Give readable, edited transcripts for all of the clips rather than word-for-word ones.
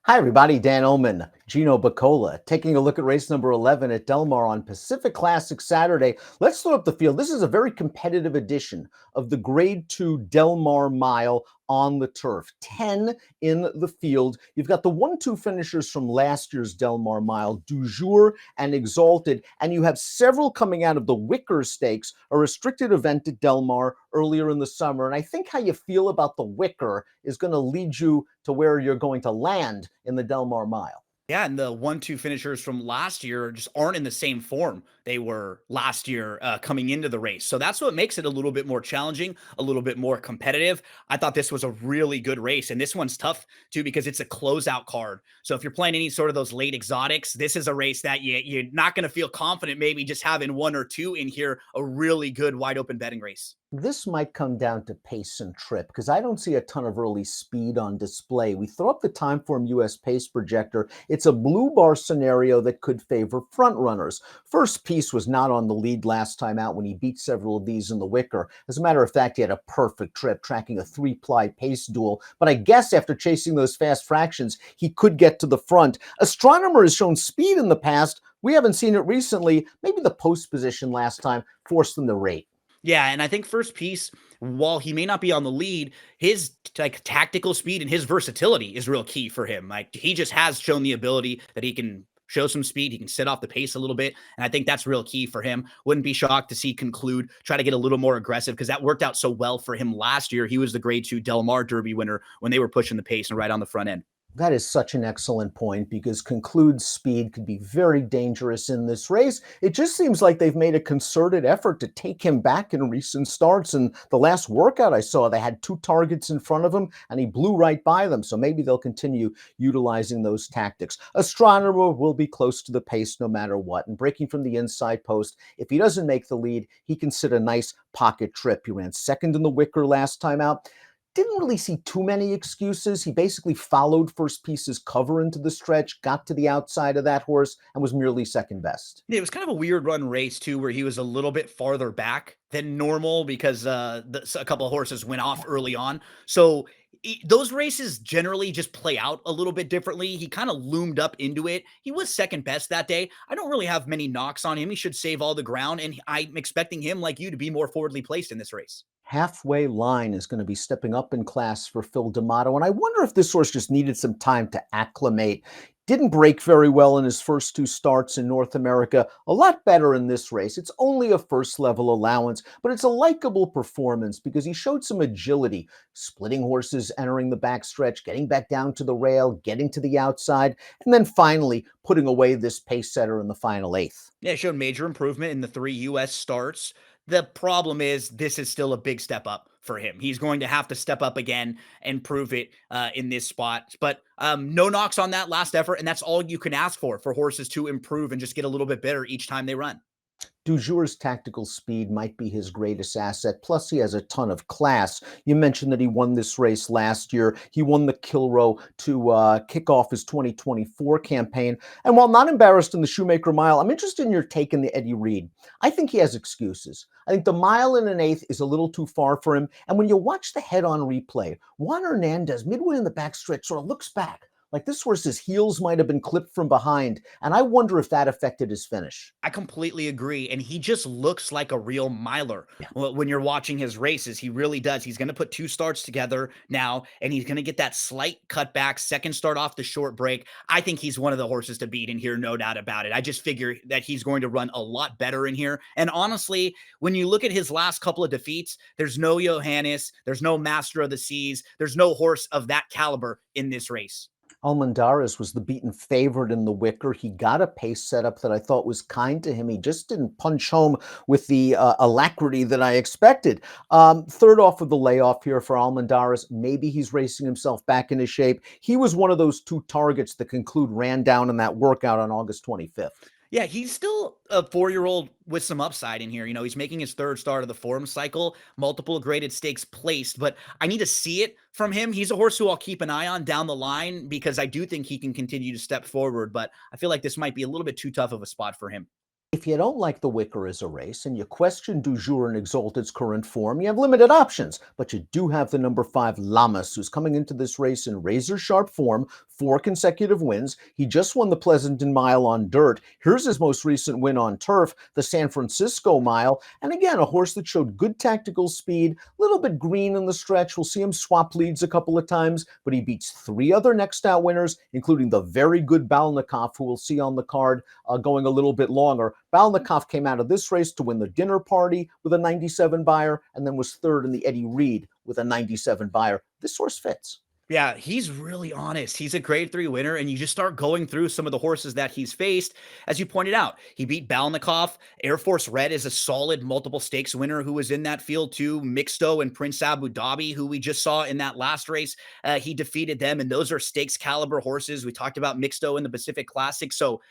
Hi, everybody. Dan Illman, Gino Buccola, taking a look at race number 11 at Del Mar on Pacific Classic Saturday. Let's throw up the field. This is a very competitive edition of the Grade 2 Del Mar Mile on the turf. 10 in the field. You've got the 1-2 finishers from last year's Del Mar Mile, Du Jour and Exalted, and you have several coming out of the Wicker Stakes, a restricted event at Del Mar earlier in the summer. And I think how you feel about the Wicker is going to lead you to where you're going to land in the Del Mar Mile. Yeah, and the 1-2 finishers from last year just aren't in the same form they were last year coming into the race. So that's what makes it a little bit more challenging, a little bit more competitive. I thought this was a really good race, and this one's tough too because it's a closeout card. So if you're playing any sort of those late exotics, this is a race that you're not going to feel confident maybe just having one or two in here, a really good wide open betting race. This might come down to pace and trip because I don't see a ton of early speed on display. We throw up the Timeform US pace projector. It's a blue bar scenario that could favor front runners. First Piece was not on the lead last time out when he beat several of these in the Wicker. As a matter of fact, he had a perfect trip tracking a 3-ply pace duel. But I guess after chasing those fast fractions, he could get to the front. Astronomer has shown speed in the past. We haven't seen it recently. Maybe the post position last time forced them to rate. Yeah, and I think First Piece, while he may not be on the lead, his tactical speed and his versatility is real key for him. Like he just has shown the ability that he can show some speed. He can set off the pace a little bit. And I think that's real key for him. Wouldn't be shocked to see Conclude try to get a little more aggressive because that worked out so well for him last year. He was the Grade 2 Del Mar Derby winner when they were pushing the pace and right on the front end. That is such an excellent point because Conclude's speed could be very dangerous in this race. It just seems like they've made a concerted effort to take him back in recent starts. And the last workout I saw, they had 2 targets in front of him and he blew right by them. So maybe they'll continue utilizing those tactics. Astronomer will be close to the pace no matter what. And breaking from the inside post, if he doesn't make the lead, he can sit a nice pocket trip. He ran second in the Wicker last time out. Didn't really see too many excuses. He basically followed First Piece's cover into the stretch, got to the outside of that horse, and was merely second best. Yeah, it was kind of a weird run race too, where he was a little bit farther back than normal because a couple of horses went off early on. So those races generally just play out a little bit differently. He kind of loomed up into it. He was second best that day. I don't really have many knocks on him. He should save all the ground, and I'm expecting him, like you, to be more forwardly placed in this race. Halfway Line is going to be stepping up in class for Phil D'Amato, and I wonder if this horse just needed some time to acclimate. Didn't break very well in his first 2 starts in North America. A lot better in this race. It's only a first-level allowance, but it's a likable performance because he showed some agility, splitting horses, entering the backstretch, getting back down to the rail, getting to the outside, and then finally putting away this pace setter in the final 8th. Yeah, it showed major improvement in the 3 US starts. The problem is this is still a big step up for him. He's going to have to step up again and prove it in this spot. But no knocks on that last effort, and that's all you can ask for horses to improve and just get a little bit better each time they run. Du Jour's tactical speed might be his greatest asset. Plus, he has a ton of class. You mentioned that he won this race last year. He won the Kilroe to kick off his 2024 campaign. And while not embarrassed in the Shoemaker Mile, I'm interested in your take on the Eddie Reed. I think he has excuses. I think the mile and an eighth is a little too far for him. And when you watch the head-on replay, Juan Hernandez, midway in the backstretch, sort of looks back like this horse's heels might have been clipped from behind. And I wonder if that affected his finish. I completely agree. And he just looks like a real miler. Yeah. When you're watching his races. He really does. He's going to put 2 starts together now, and he's going to get that slight cutback, second start off the short break. I think he's one of the horses to beat in here, no doubt about it. I just figure that he's going to run a lot better in here. And honestly, when you look at his last couple of defeats, there's no Johannes, there's no Master of the Seas, there's no horse of that caliber in this race. Almendarez was the beaten favorite in the Wicker. He got a pace setup that I thought was kind to him. He just didn't punch home with the alacrity that I expected. Third off of the layoff here for Almendarez. Maybe he's racing himself back into shape. He was one of those 2 targets that Conclude ran down in that workout on August 25th. Yeah, he's still a 4-year-old with some upside in here. You know, he's making his 3rd start of the form cycle, multiple graded stakes placed, but I need to see it from him. He's a horse who I'll keep an eye on down the line because I do think he can continue to step forward, but I feel like this might be a little bit too tough of a spot for him. If you don't like the Wicker as a race and you question Du Jour and Exalted's current form, you have limited options. But you do have the number 5 Lamas, who's coming into this race in razor-sharp form, 4 consecutive wins. He just won the Pleasanton Mile on dirt. Here's his most recent win on turf, the San Francisco Mile. And again, a horse that showed good tactical speed, a little bit green in the stretch. We'll see him swap leads a couple of times, but he beats 3 other next out winners, including the very good Balnikov, who we'll see on the card going a little bit longer. Balnikov came out of this race to win the dinner party with a 97 buyer, and then was third in the Eddie Reed with a 97 buyer. This horse fits. Yeah, he's really honest. He's a grade 3 winner, and you just start going through some of the horses that he's faced. As you pointed out, he beat Balnikov. Air Force Red is a solid multiple stakes winner who was in that field too. Mixto and Prince Abu Dhabi, who we just saw in that last race, he defeated them, and those are stakes caliber horses. We talked about Mixto in the Pacific Classic. So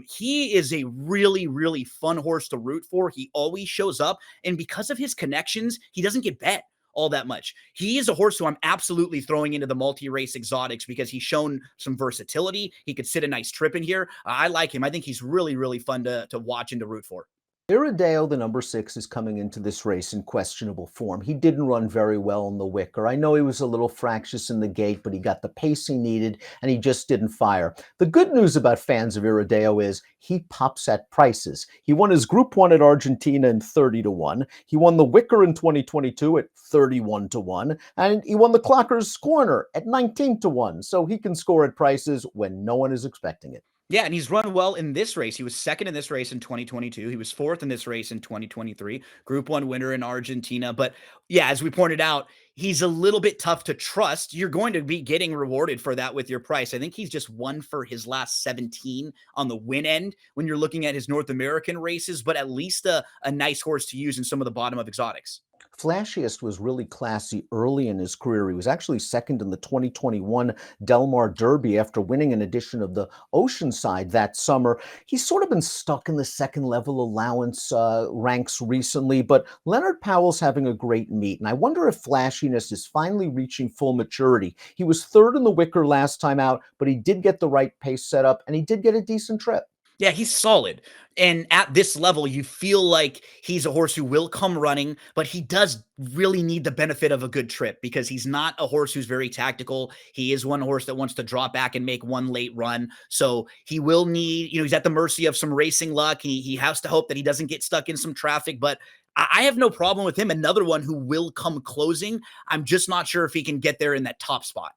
he is a really, really fun horse to root for. He always shows up, and because of his connections, he doesn't get bet all that much. He is a horse who I'm absolutely throwing into the multi-race exotics because he's shown some versatility. He could sit a nice trip in here. I like him. I think he's really, really fun to watch and to root for. Irideo, the number 6, is coming into this race in questionable form. He didn't run very well in the Wicker. I know he was a little fractious in the gate, but he got the pace he needed, and he just didn't fire. The good news about fans of Irideo is he pops at prices. He won his Group 1 at Argentina in 30-1. He won the Wicker in 2022 at 31-1. And he won the Clocker's Corner at 19-1. So he can score at prices when no one is expecting it. Yeah, and he's run well in this race. He was second in this race in 2022. He was fourth in this race in 2023. Group 1 winner in Argentina. But yeah, as we pointed out, he's a little bit tough to trust. You're going to be getting rewarded for that with your price. I think he's just won for his last 17 on the win end when you're looking at his North American races, but at least a nice horse to use in some of the bottom of exotics. Flashiest was really classy early in his career. He was actually second in the 2021 Del Mar Derby after winning an edition of the Oceanside that summer. He's sort of been stuck in the second level allowance ranks recently, but Leonard Powell's having a great meet, and I wonder if flashiness is finally reaching full maturity. He was third in the Wicker last time out, but he did get the right pace set up, and he did get a decent trip. Yeah, he's solid. And at this level, you feel like he's a horse who will come running, but he does really need the benefit of a good trip because he's not a horse who's very tactical. He is one horse that wants to drop back and make one late run. So he will need, he's at the mercy of some racing luck. He has to hope that he doesn't get stuck in some traffic, but I have no problem with him. Another one who will come closing. I'm just not sure if he can get there in that top spot.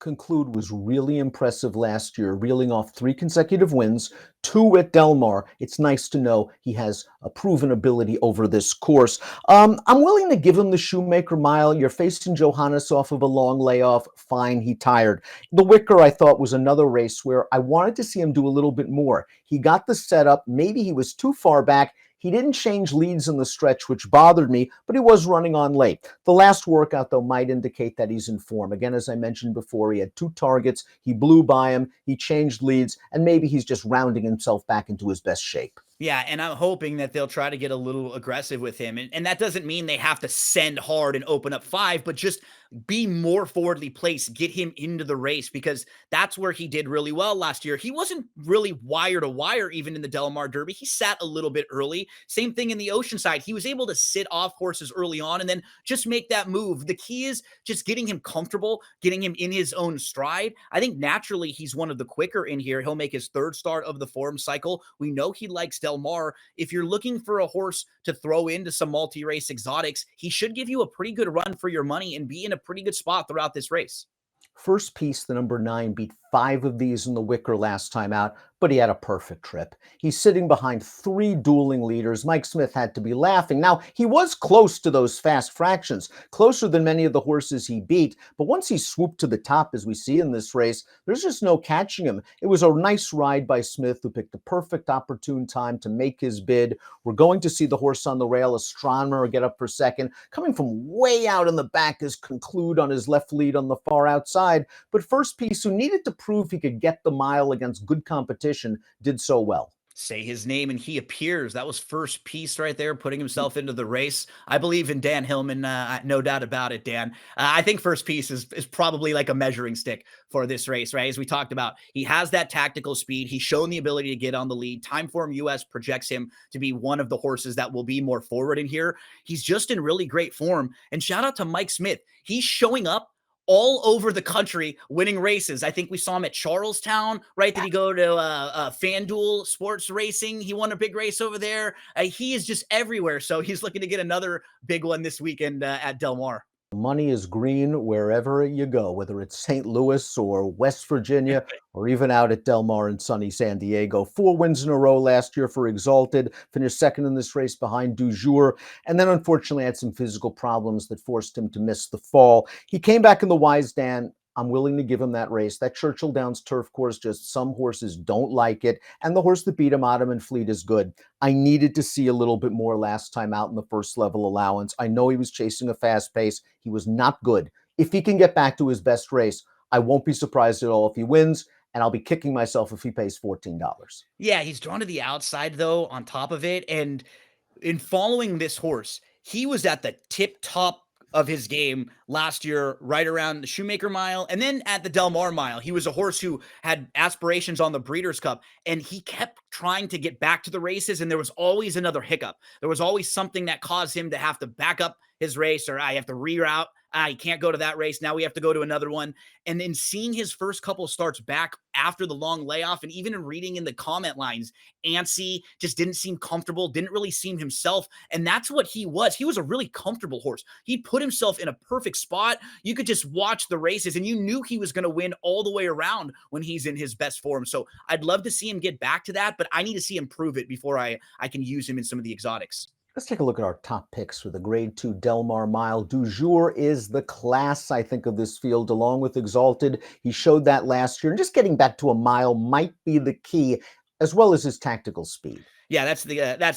Conclude was really impressive last year, reeling off 3 consecutive wins, 2 at Del Mar. It's nice to know he has a proven ability over this course. I'm willing to give him the Shoemaker Mile. You're facing Johannes off of a long layoff. Fine, he tired. The Wicker, I thought, was another race where I wanted to see him do a little bit more. He got the setup. Maybe he was too far back. He didn't change leads in the stretch, which bothered me, but he was running on late. The last workout, though, might indicate that he's in form. Again, as I mentioned before, he had 2 targets. He blew by him. He changed leads, and maybe he's just rounding himself back into his best shape. Yeah, and I'm hoping that they'll try to get a little aggressive with him. And that doesn't mean they have to send hard and open up 5, but just be more forwardly placed, get him into the race because that's where he did really well last year. He wasn't really wire to wire even in the Del Mar Derby. He sat a little bit early. Same thing in the Oceanside. He was able to sit off horses early on and then just make that move. The key is just getting him comfortable, getting him in his own stride. I think naturally he's one of the quicker in here. He'll make his 3rd start of the form cycle. We know he likes Del Mar. If you're looking for a horse to throw into some multi-race exotics, he should give you a pretty good run for your money and be in a pretty good spot throughout this race. First Piece, the number 9, beat 5 of these in the Wicker last time out, but he had a perfect trip. He's sitting behind 3 dueling leaders. Mike Smith had to be laughing. Now, he was close to those fast fractions, closer than many of the horses he beat, but once he swooped to the top, as we see in this race, there's just no catching him. It was a nice ride by Smith, who picked the perfect opportune time to make his bid. We're going to see the horse on the rail, Astronomer, get up for second. Coming from way out in the back is Conclude on his left lead on the far outside, but First Piece, who needed to prove he could get the mile against good competition, did so well. Say his name and he appears. That was First Piece right there, putting himself into the race. I believe in Dan Hillman, no doubt about it, Dan. I think First Piece is probably like a measuring stick for this race, right? As we talked about, he has that tactical speed. He's shown the ability to get on the lead. Timeform US projects him to be one of the horses that will be more forward in here. He's just in really great form. And shout out to Mike Smith. He's showing up all over the country winning races. I think we saw him at Charlestown, right? Did he go to FanDuel Sports Racing? He won a big race over there. He is just everywhere. So he's looking to get another big one this weekend at Del Mar. Money is green wherever you go, whether it's St. Louis or West Virginia or even out at Del Mar in sunny San Diego. 4 wins in a row last year for Exalted, finished second in this race behind Du Jour, and then unfortunately had some physical problems that forced him to miss the fall. He came back in the Wise Dan. I'm willing to give him that race. That Churchill Downs turf course, just some horses don't like it. And the horse that beat him, Ottoman Fleet, is good. I needed to see a little bit more last time out in the first level allowance. I know he was chasing a fast pace. He was not good. If he can get back to his best race, I won't be surprised at all if he wins. And I'll be kicking myself if he pays $14. Yeah, he's drawn to the outside, though, on top of it. And in following this horse, he was at the tip top of his game last year, right around the Shoemaker Mile. And then at the Del Mar Mile, he was a horse who had aspirations on the Breeders' Cup, and he kept trying to get back to the races, and there was always another hiccup. There was always something that caused him to have to back up his race, or I have to reroute. I can't go to that race. Now we have to go to another one. And then seeing his first couple starts back after the long layoff, and even in reading in the comment lines, antsy, just didn't seem comfortable, didn't really seem himself. And that's what he was. He was a really comfortable horse. He put himself in a perfect spot. You could just watch the races and you knew he was going to win all the way around when he's in his best form. So I'd love to see him get back to that, but I need to see him prove it before I can use him in some of the exotics. Let's take a look at our top picks for the Grade 2 Del Mar Mile. Du Jour is the class, I think, of this field, along with Exalted. He showed that last year, and just getting back to a mile might be the key, as well as his tactical speed. Yeah, that's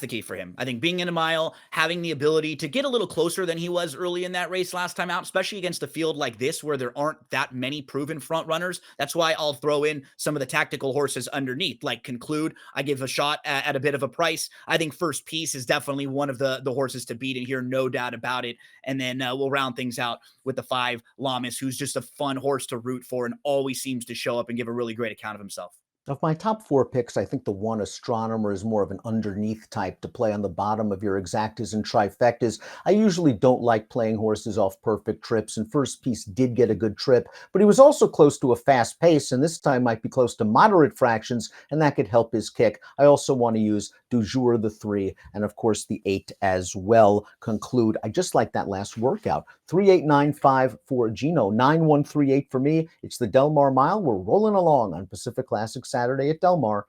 the key for him. I think being in a mile, having the ability to get a little closer than he was early in that race last time out, especially against a field like this where there aren't that many proven front runners. That's why I'll throw in some of the tactical horses underneath, like Conclude. I give a shot at a bit of a price. I think First Piece is definitely one of the horses to beat in here, no doubt about it. And then we'll round things out with the 5 Lamas, who's just a fun horse to root for and always seems to show up and give a really great account of himself. Of my top 4 picks, I think the one Astronomer is more of an underneath type to play on the bottom of your exactas and trifectas. I usually don't like playing horses off perfect trips, and First Piece did get a good trip, but he was also close to a fast pace, and this time might be close to moderate fractions, and that could help his kick. I also want to use Du Jour, the 3, and of course the 8 as well. Conclude. I just like that last workout. 3895 for Gino, 9138 for me. It's the Del Mar Mile. We're rolling along on Pacific Classic Saturday at Del Mar.